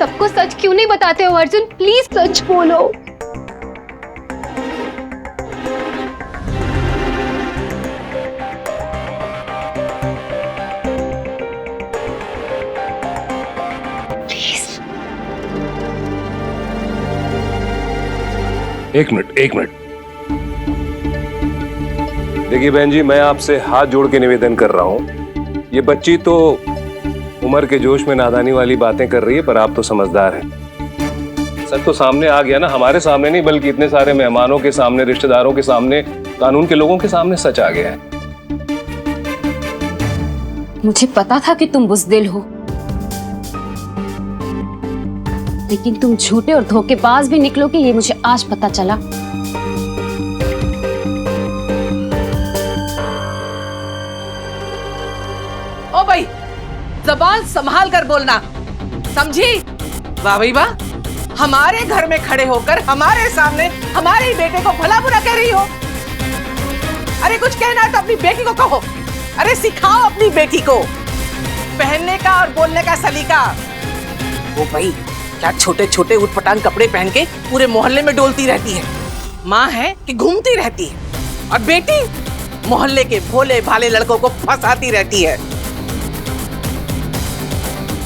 सबको सच क्यों नहीं बताते हो अर्जुन? प्लीज सच बोलो। एक मिनट। देखिए बहन जी, मैं आपसे हाथ जोड़ के निवेदन कर रहा हूँ, ये बच्ची तो उम्र के जोश में नादानी वाली बातें कर रही है, पर आप तो समझदार हैं। सच तो सामने आ गया ना, हमारे सामने नहीं बल्कि इतने सारे मेहमानों के सामने, रिश्तेदारों के सामने, कानून के लोगों के सामने सच आ गया है। मुझे पता था कि तुम बुज़दिल हो, लेकिन तुम झूठे और धोखेबाज भी निकलोगे ये मुझे आज पता चला। ओ भाई, ज़बान संभाल कर बोलना, समझी? वाह भाई वाह, हमारे घर में खड़े होकर हमारे सामने हमारे बेटे को भला बुरा कह रही हो। अरे कुछ कहना है तो अपनी बेटी को कहो। अरे सिखाओ अपनी बेटी को पहनने का और बोलने का सलीका। ओ भाई, क्या छोटे छोटे उटपटांग कपड़े पहन के पूरे मोहल्ले में डोलती रहती है? माँ है कि घूमती रहती है? और बेटी मोहल्ले के भोले भाले लड़कों को फंसाती रहती है।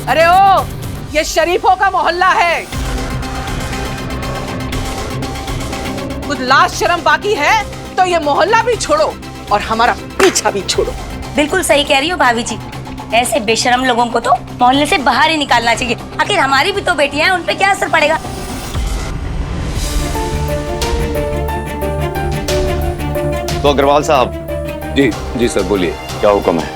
अरे ओ, ये शरीफों का मोहल्ला है, कुछ लाज शर्म बाकी है तो ये मोहल्ला भी छोड़ो और हमारा पीछा भी छोड़ो। बिल्कुल सही कह रही हो भाभी जी, ऐसे बेशरम लोगों को तो मोहल्ले से बाहर ही निकालना चाहिए। आखिर हमारी भी तो बेटियां हैं, उन पे क्या असर पड़ेगा? तो अग्रवाल साहब। जी सर, बोलिए। क्या हुक्म है?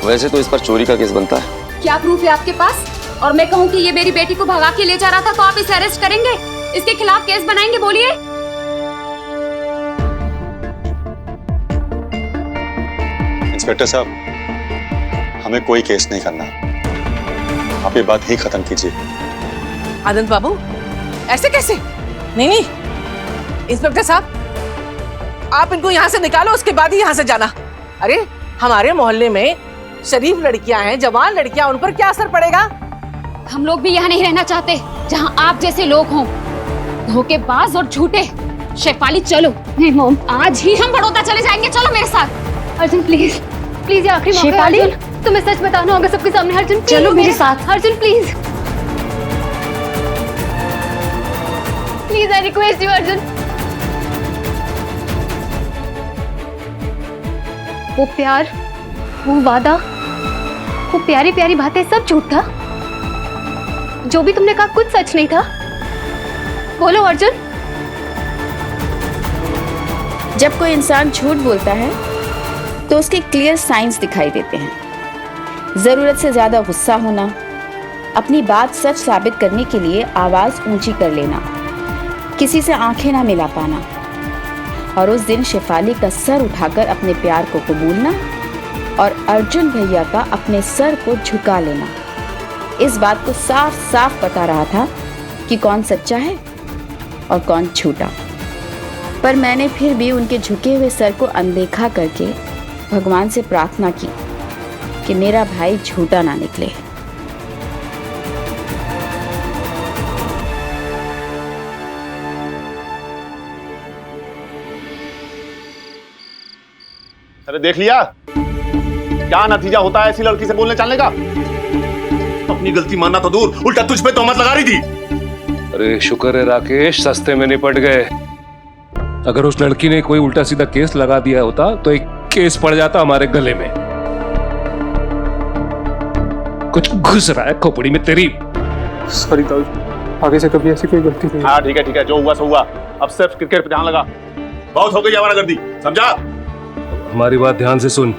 वैसे तो इस पर चोरी का केस बनता है। क्या प्रूफ है आपके पास? और मैं कहूँ कि ये मेरी बेटी को भगा के ले जा रहा था तो आप इसे अरेस्ट करेंगे, इसके खिलाफ केस बनाएंगे? बोलिए। इंस्पेक्टर साहब, हमें कोई केस नहीं करना, आप ये बात ही खत्म कीजिए। आनंद बाबू, ऐसे कैसे? नहीं, इंस्पेक्टर साहब, आप इनको यहाँ से निकालो, उसके बाद ही यहाँ से जाना। अरे हमारे मोहल्ले में शरीफ लड़कियां हैं, जवान लड़कियां, उन पर क्या असर पड़ेगा? हम लोग भी यहाँ नहीं रहना चाहते जहाँ आप जैसे लोग हों, धोखेबाज और झूठे। शेफाली चलो। नहीं मॉम, आज ही हम बड़ौदा चले जाएंगे, चलो मेरे साथ। अर्जुन प्लीज प्लीज, ये आखिरी मौका है अर्जुन, तुम्हें सच बताना होगा सबके सामने। अर्जुन चलो मेरे साथ। Arjun please please, I request you Arjun. वो प्यार, वो वादा, वो प्यारी प्यारी बातें सब झूठ था? जो भी तुमने कहा कुछ सच नहीं था? बोलो अर्जुन। जब कोई इंसान झूठ बोलता है तो उसके क्लियर साइंस दिखाई देते हैं। ज़रूरत से ज़्यादा गुस्सा होना, अपनी बात सच साबित करने के लिए आवाज़ ऊंची कर लेना, किसी से आंखें ना मिला पाना, और उस दिन शेफाली का सर उठाकर अपने प्यार को कबूलना और अर्जुन भैया का अपने सर को झुका लेना। इस बात को साफ साफ बता रहा था कि कौन सच्चा है और कौन झूठा। पर मैंने फिर भी उनके झुके हुए सर को अनदेखा करके भगवान से प्रार्थना की कि मेरा भाई झूठा ना निकले। अरे देख लिया क्या नतीजा होता है ऐसी लड़की से बोलने चालने का? अपनी गलती मानना तो दूर, उल्टा तुझ पे तोहमत लगा रही थी। अरे शुक्र है राकेश, सस्ते में निपट गए। अगर उस लड़की ने कोई उल्टा सीधा केस लगा दिया होता तो एक केस पड़ जाता हमारे गले में। कुछ घुस रहा है खोपड़ी में तेरी। सॉरी ताऊ, आगे से कभी ऐसी कोई गलती नहीं। हाँ ठीक है, जो हुआ सो हुआ। अब सिर्फ क्रिकेट पे ध्यान लगा, बहुत हो गई आवारागर्दी, समझा? हमारी बात ध्यान से सुन।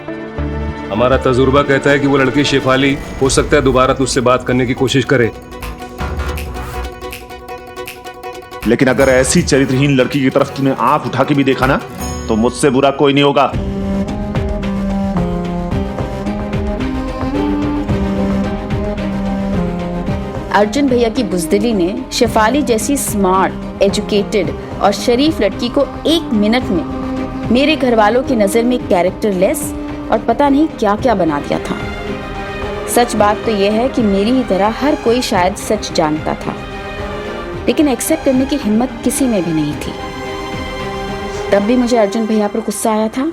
हमारा तजुर्बा कहता है कि वो लड़की शेफाली हो सकता है दोबारा तुझसे बात करने की कोशिश करे। लेकिन अगर ऐसी चरित्रहीन लड़की की तरफ तूने आंख उठा के भी देखा ना तो मुझसे बुरा कोई नहीं होगा। अर्जुन भैया की बुज़दिली ने शेफाली जैसी स्मार्ट, एजुकेटेड और शरीफ लड़की को 1 मिनट में मेरे घर वालों की नज़र में कैरेक्टरलेस और पता नहीं क्या क्या बना दिया था। सच बात तो यह है कि मेरी ही तरह हर कोई शायद सच जानता था, लेकिन एक्सेप्ट करने की हिम्मत किसी में भी नहीं थी। तब भी मुझे अर्जुन भैया पर गुस्सा आया था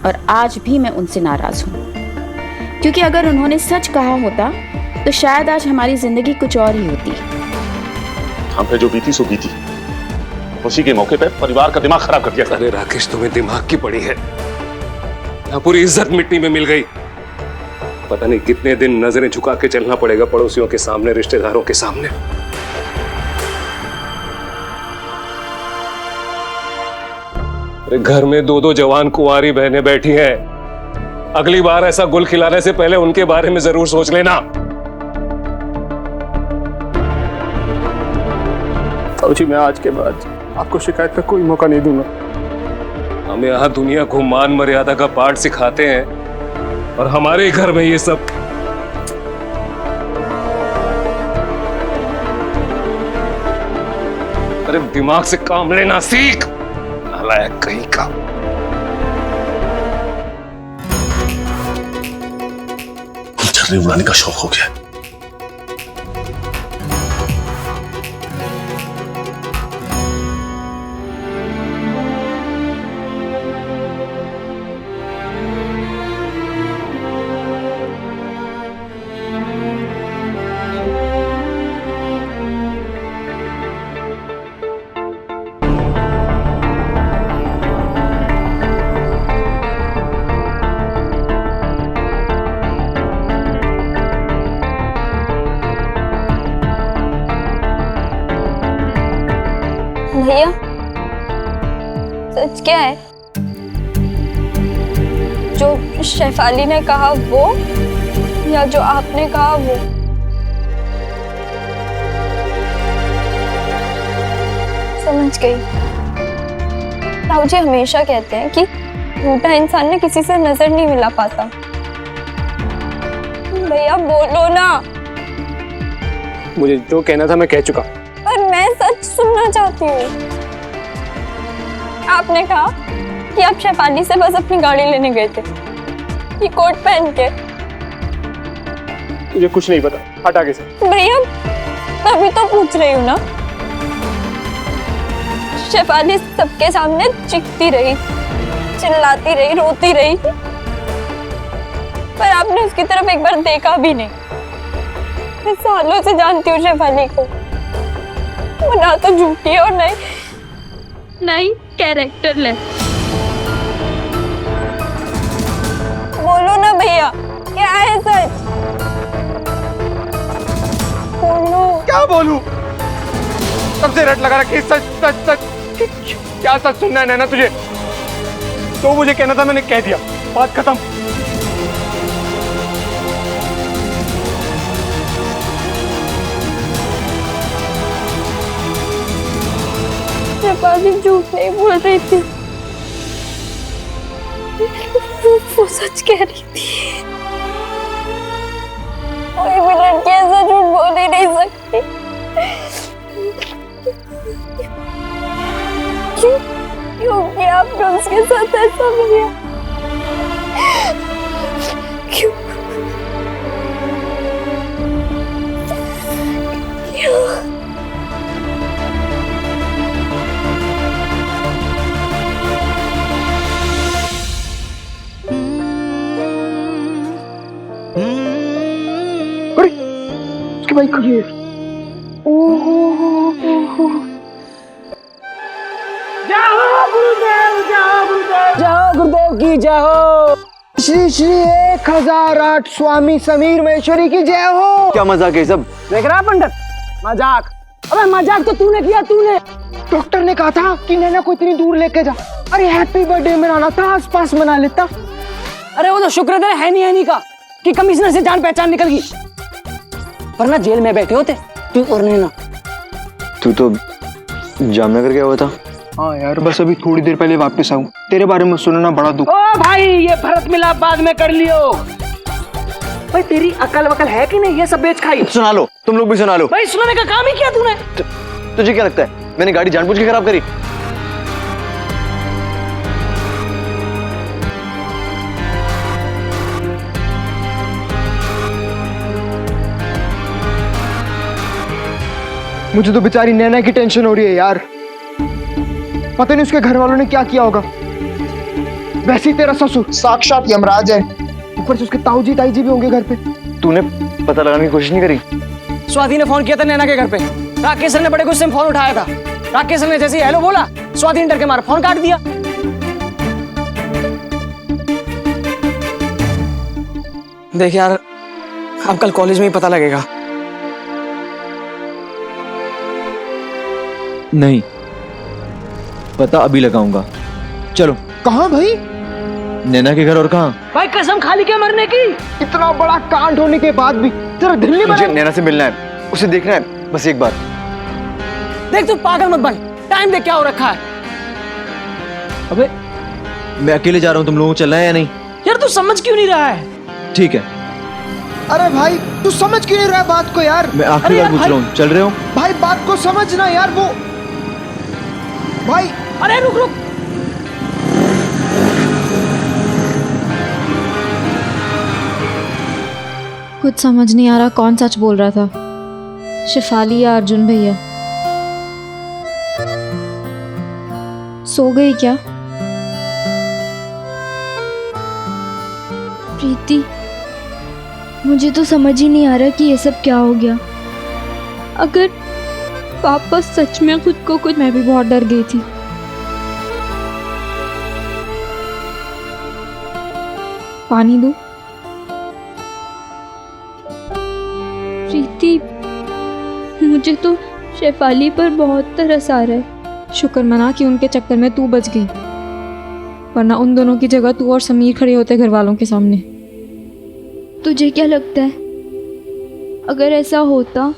और आज भी मैं उनसे नाराज हूँ, क्योंकि अगर उन्होंने सच कहा होता तो शायद आज हमारी जिंदगी कुछ और ही होती। हम पे जो बीती सो बीती, उसी के मौके पे परिवार का दिमाग खराब कर दिया। अरे राकेश, तुम्हें दिमाग की पड़ी है। यहाँ पूरी इज्जत मिट्टी में मिल गई। पता नहीं कितने दिन नजरें झुका के चलना पड़ेगा पड़ोसियों के सामने, रिश्तेदारों के सामने। अरे घर में 2-2 जवान कुंवारी बहनें बैठी हैं। अगली बार ऐसा गुल खिलाने से पहले उनके बारे में जरूर सोच लेना। ताऊजी, मैं आज के बाद आपको शिकायत का कोई मौका नहीं दूंगा। हमें यहाँ दुनिया को मान मर्यादा का पाठ सिखाते हैं और हमारे घर में ये सब। अरे दिमाग से काम लेना सीख, नालायक कहीं का। छर्री उड़ाने का शौक हो गया। भैया, सच क्या है? जो शेफाली ने कहा वो, या जो आपने कहा वो? समझ गई। ताऊजी हमेशा कहते हैं कि झूठा इंसान ने किसी से नजर नहीं मिला पाता। भैया बोलो ना। मुझे जो कहना था मैं कह चुका। पर मैं सच सुनना चाहती हूँ। आपने कहा कि आप शेफाली से बस अपनी गाड़ी लेने गए थे, ये कोट पहन के। मुझे कुछ नहीं पता, हट आगे से। भैया तभी तो पूछ रही हूँ ना। शेफाली सबके सामने चीखती रही, चिल्लाती रही, रोती रही, पर आपने उसकी तरफ एक बार देखा भी नहीं। मैं सालों से जानती हूँ शेफाली को। वो ना तो झूठी है और नहीं कैरेक्टरलेस। बोलो ना भैया, क्या है सच? बोलो। क्या बोलूं? सबसे रट लगा रखी। सच सच सच क्या सच सुनना है नैना तुझे? तो मुझे कहना था, मैंने कह दिया, बात खत्म। शेफाली झूठ नहीं बोल रही थी, वो सच कह रही थी। कोई भी लड़की ऐसा झूठ बोल ही नहीं सकती। क्योंकि आपने उसके साथ ऐसा किया। क्यों? उसकी बाइक खड़ी है। जय गुरुदेव की जय हो। श्री श्री 1008 स्वामी समीर महेश्वरी की जय हो। क्या मजाक है सब? देख रहा पंडित, मजाक। अबे मजाक तो तूने किया। तूने डॉक्टर ने कहा था कि नैना को इतनी दूर लेके जा। अरे हैप्पी बर्थडे मनाना था, आस पास मना लेता। अरे वो तो शुक्र है नहीं का कि कमिश्नर से जान पहचान निकल गई, वरना जेल में बैठे होते तू और नैना। तू तो जामनगर गया हुआ था। हाँ यार, बस अभी थोड़ी देर पहले वापस आऊं। तेरे बारे में सुनना बड़ा दुख। ओ भाई, ये भरत मिलाप बाद में कर लियो। भाई तेरी अकल वकल है कि नहीं? ये सब बेच खाई। सुना लो, तुम लोग भी सुना लो। भाई सुनाने का काम ही किया तूने। तुझे क्या लगता है मैंने गाड़ी जानबूझ के खराब करी? मुझे तो बेचारी नैना की टेंशन हो रही है यार। पता नहीं उसके घर वालों ने क्या किया होगा। वैसे ही तेरा ससुर साक्षात यमराज है, ऊपर से उसके ताऊ जी ताई जी भी होंगे घर पे। तूने पता लगाने की कोशिश नहीं करी? स्वाति ने फोन किया था नैना के घर पे। राकेश सर ने बड़े गुस्से में फोन उठाया था। राकेश सर ने जैसे ही हेलो बोला, स्वाति ने डर के मारा फोन काट दिया। देख यार, अब कल कॉलेज में ही पता लगेगा। नहीं, पता अभी लगाऊंगा। चलो। कहाँ भाई? नैना के घर। और कहाँ? भाई कसम खाली क्या मरने की? इतना बड़ा कांड होने के बाद भी तेरा दिल नहीं मुझे बना? नैना से मिलना है, उसे देखना है बस एक बार। देख तू पागल मत बन, टाइम देख क्या हो रखा है। अबे मैं अकेले जा रहा हूँ, तुम लोगों को चलना है या नहीं? यार तू समझ क्यों नहीं रहा है? ठीक है। अरे भाई तू समझ क्यों नहीं रहा है बात को यार? मैं आखिरी बार पूछ रहा हूँ, चल रहे हो? भाई बात को समझना यार। वो भाई, अरे रुक रुक। कुछ समझ नहीं आ रहा कौन सच बोल रहा था, शेफाली या अर्जुन भैया। सो गई क्या? प्रीति, मुझे तो समझ ही नहीं आ रहा कि ये सब क्या हो गया। अगर पापा सच में खुद को कुछ... मैं भी बहुत डर गई थी। पानी दूं? प्रीति, मुझे तो शेफाली पर बहुत तरस आ रहा है। शुक्र मना कि उनके चक्कर में तू बच गई, वरना उन दोनों की जगह तू और समीर खड़े होते घर वालों के सामने। तुझे क्या लगता है, अगर ऐसा होता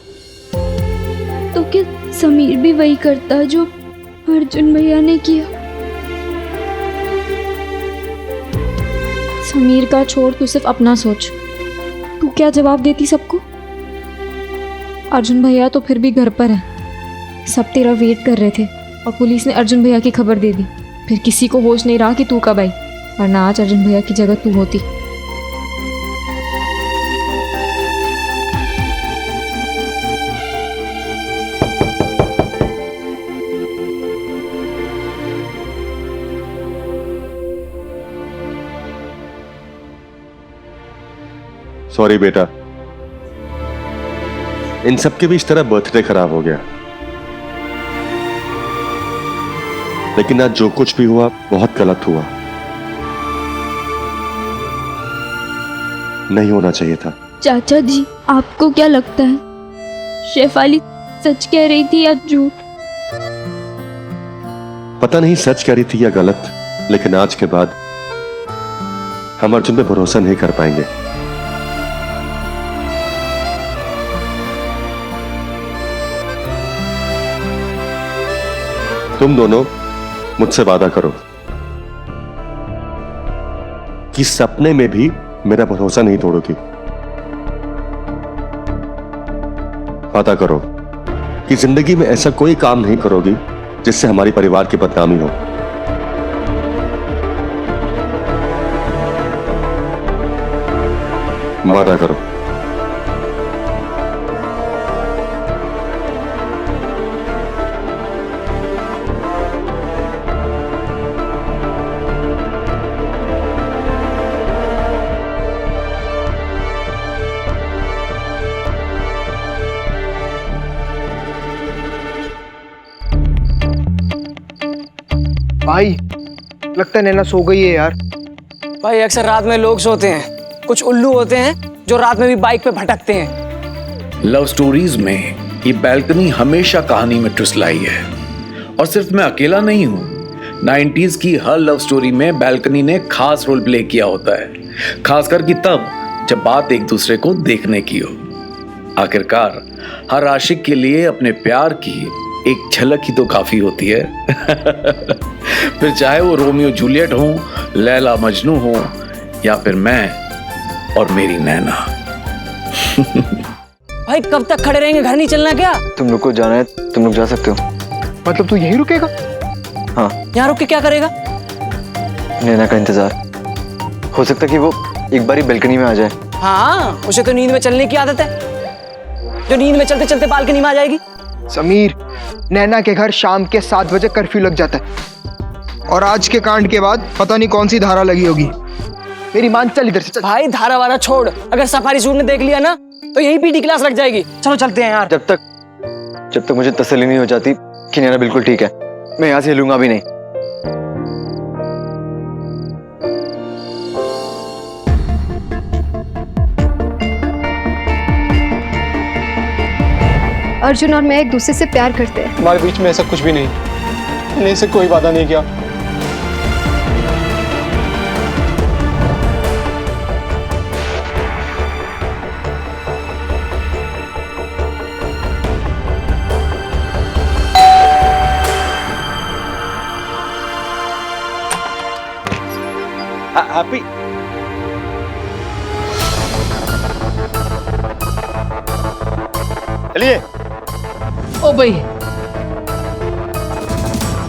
तो क्या समीर भी वही करता जो अर्जुन भैया ने किया? समीर का छोड़, तू सिर्फ अपना सोच। तू क्या जवाब देती सबको? अर्जुन भैया तो फिर भी घर पर है, सब तेरा वेट कर रहे थे और पुलिस ने अर्जुन भैया की खबर दे दी। फिर किसी को होश नहीं रहा कि तू कब आई, वरना आज अर्जुन भैया की जगह तू होती। सॉरी बेटा, इन सब के बीच तेरा बर्थडे खराब हो गया। लेकिन आज जो कुछ भी हुआ बहुत गलत हुआ, नहीं होना चाहिए था। चाचा जी, आपको क्या लगता है, शेफाली सच कह रही थी या झूठ? पता नहीं सच कह रही थी या गलत, लेकिन आज के बाद हम अर्जुन पे भरोसा नहीं कर पाएंगे। तुम दोनों मुझसे वादा करो कि सपने में भी मेरा भरोसा नहीं तोड़ोगी। वादा करो कि जिंदगी में ऐसा कोई काम नहीं करोगी जिससे हमारी परिवार की बदनामी हो। वादा करो। भाई लगता है नैना सो गई है यार। भाई अक्सर रात में लोग सोते हैं, कुछ उल्लू होते हैं जो रात में भी बाइक पे भटकते हैं। लव स्टोरीज में ये बैल्कनी हमेशा कहानी में ट्विस्ट लाई है, और सिर्फ मैं अकेला नहीं हूँ। 90s की हर लव स्टोरी में बैल्कनी ने खास रोल प्ले किया होता है, खासकर कि तब जब बात एक दूसरे को देखने की हो। आखिरकार हर आशिक के लिए अपने प्यार की एक झलक ही तो काफी होती है। फिर चाहे वो रोमियो जूलियट हो, लैला मजनू हो, या फिर मैं और मेरी नैना। भाई कब तक खड़े रहेंगे, घर नहीं चलना क्या? तुम लोग को जाना है, तुम लोग जा सकते हो। मतलब तू यहीं रुकेगा? हाँ। यहाँ रुक के क्या करेगा? नैना का इंतजार। हो सकता कि वो एक बार ही बैल्कनी में आ जाए। हाँ, उसे तो नींद में चलने की आदत है, जो नींद में चलते चलते बालकनी में आ जाएगी। समीर, नैना के घर शाम के 7 बजे कर्फ्यू लग जाता है और आज के कांड के बाद पता नहीं कौन सी धारा लगी होगी। मेरी मान, चल इधर से चल। भाई धारा वारा छोड़, अगर सफारी सूट ने देख लिया ना तो यही पीटी क्लास लग जाएगी। चलो चलते हैं यार। जब तक मुझे तसल्ली नहीं हो जाती कि नैना बिल्कुल ठीक है, मैं यहाँ से हिलूंगा भी नहीं। अर्जुन और मैं एक दूसरे से प्यार करते हैं। हमारे बीच में ऐसा कुछ भी नहीं, मैंने इसे कोई वादा नहीं किया। हैप्पी, चलिए। ओ भाई,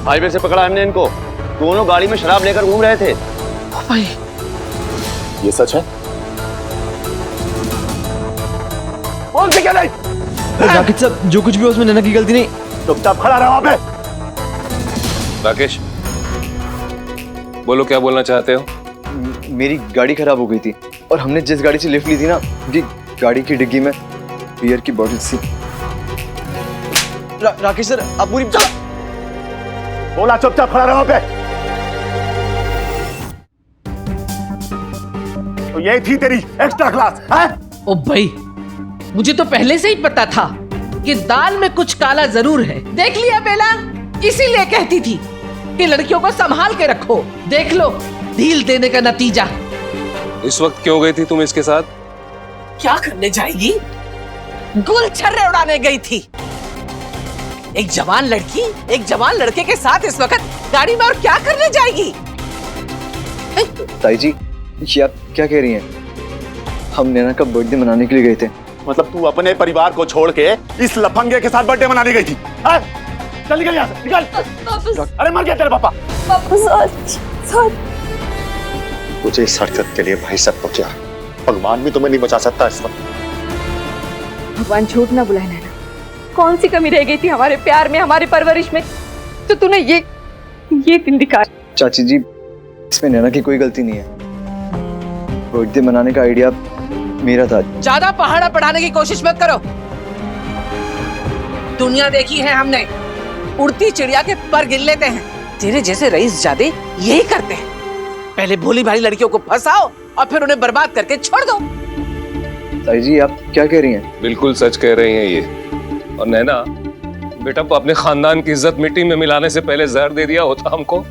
हाईवे से पकड़ा हमने इनको, दोनों गाड़ी में शराब लेकर घूम रहे थे। ओ भाई, ये सच है? कौन से क्या नहीं? राकेश साहब, जो कुछ भी उसमें नैना की गलती नहीं। चुपचाप खड़ा रहो वहां पे। राकेश, बोलो क्या बोलना चाहते हो? मेरी गाड़ी खराब हो गई थी और हमने जिस गाड़ी से लिफ्ट ली थी ना, उनकी गाड़ी की डिग्गी में बियर की बोतल थी। राकेश सर, आप पूरी बोला चुपचाप खड़ा रहो वहां पे। तो यही थी तेरी एक्स्ट्रा क्लास है? ओ भाई, मुझे तो पहले से ही पता था कि दाल में कुछ काला जरूर है। देख लिया बेला, इसीलिए कहती थी कि लड़कियों को संभाल के रखो। देख लो ढील देने का नतीजा। इस वक्त क्यों गई थी तुम इसके साथ? क्या करने जाएगी? गुलछर्रे उड़ाने गई थी। एक जवान लड़की एक जवान लड़के के साथ इस वक्त गाड़ी में और क्या करने जाएगी? ताई जी, ये आप क्या कह रही हैं? हम नैना का बर्थडे मनाने के लिए गए थे। मतलब तू अपने परिवार को छोड़ के इस लफंगे के साथ बर्थडे मनाने गई थी? चल निकल यहाँ से, निकल। अरे मर गया तेरे पापा। मुझे इस हरकत के लिए भाई साहब को क्या, भगवान भी तुम्हें नहीं बचा सकता इस वक्त। भगवान झूठ ना बुलाए नैना, कौन सी कमी रह गई थी हमारे प्यार में, हमारे परवरिश में, तो तूने ये दिन दिखाया। चाची जी, इसमें नैना की कोई गलती नहीं है। बर्थडे मनाने का आइडिया मेरा था। ज्यादा पहाड़ा पढ़ाने की कोशिश मत करो। दुनिया देखी है हमने, उड़ती चिड़िया के पर गिन लेते हैं। तेरे जैसे रईस जादे यही करते हैं। पहले भोली भाली लड़कियों को फंसाओ और फिर उन्हें बर्बाद करके छोड़ दो। ताई जी, आप क्या कह रही हैं? बिल्कुल सच कह रही हैं ये। और नैना बेटा, अपने खानदान की इज्जत मिट्टी में मिलाने से पहले जहर दे दिया होता हमको।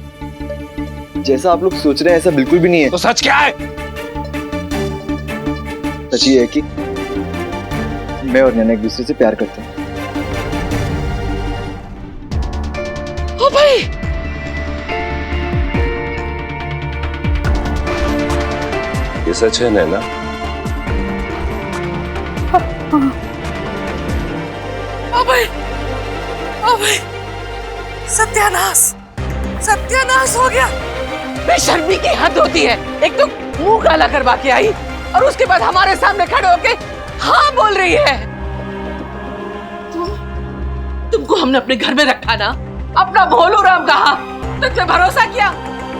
जैसा आप लोग सोच रहे हैं ऐसा बिल्कुल भी नहीं है। तो सच क्या है? सच ये है कि मैं और नैना एक दूसरे से प्यार करते हैं। ओ भाई, ये सच है नैना? ओ भाई, सत्यानाश हो गया। बेशर्मी की हद होती है। एक तो मुंह काला करवा के आई और उसके बाद हमारे सामने खड़े होके हाँ बोल रही है। तुमको हमने अपने घर में रखा ना, अपना भोलू राम कहा, तुझ पे भरोसा किया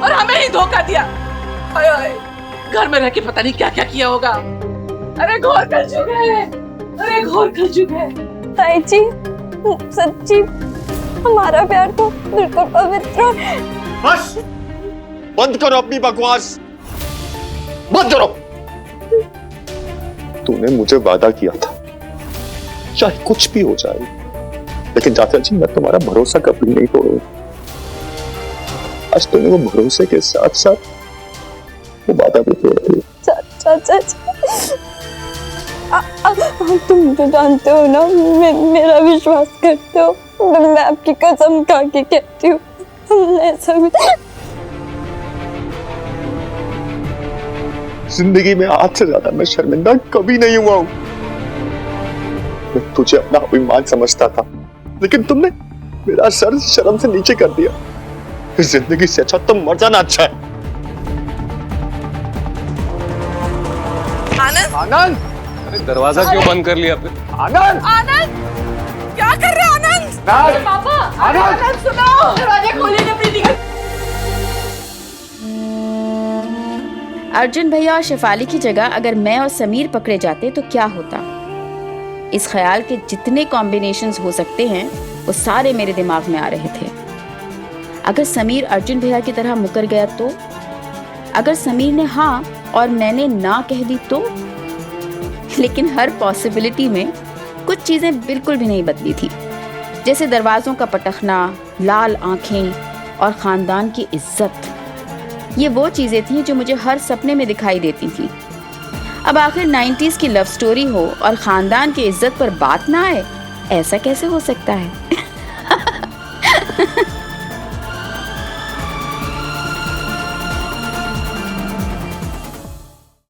और हमें ही धोखा दिया। घर में रह के पता नहीं क्या क्या किया होगा। अरे घोर कलयुग है, अरे घोर कलयुग है। ताई जी, सच्ची हमारा प्यार तो बिल्कुल पवित्र। बस बंद करो अपनी बकवास, बंद करो। तूने मुझे वादा किया था, चाहे कुछ भी हो जाए, लेकिन चाचा जी मैं तुम्हारा भरोसा कभी नहीं तोड़ूंगा। आज तुमने वो भरोसे के साथ साथ वो वादा भी तोड़ दिया। चाचा जी, तुम तो जानते हो ना, मेरा विश्वास करते हो। मैं आपकी कसम खा के कहती हूँ, हमने ऐसा भी जिंदगी में आज से ज्यादा मैं शर्मिंदा कभी नहीं हुआ हूं। मैं तुझे अपना अभिमान समझता था, लेकिन तुमने मेरा सर शर्म से नीचे कर दिया। इस जिंदगी से अच्छा तुम मर जाना अच्छा है। आनंद, अरे दरवाजा क्यों बंद कर लिया फिर? आनंद, आनंद, क्या कर रहे हो आनंद? पापा आनंद सुनो, दरवाजा खोलिए ना प्रीति का। अर्जुन भैया और शेफाली की जगह अगर मैं और समीर पकड़े जाते तो क्या होता? इस ख्याल के जितने कॉम्बिनेशंस हो सकते हैं वो सारे मेरे दिमाग में आ रहे थे। अगर समीर अर्जुन भैया की तरह मुकर गया तो? अगर समीर ने हाँ और मैंने ना कह दी तो? लेकिन हर पॉसिबिलिटी में कुछ चीजें बिल्कुल भी नहीं बदली थी, जैसे दरवाजों का पटखना, लाल आंखें और खानदान की इज्जत। ये वो चीजें थी जो मुझे हर सपने में दिखाई देती थी। अब आखिर 90s की लव स्टोरी हो और खानदान की इज्जत पर बात ना आए, ऐसा कैसे हो सकता है?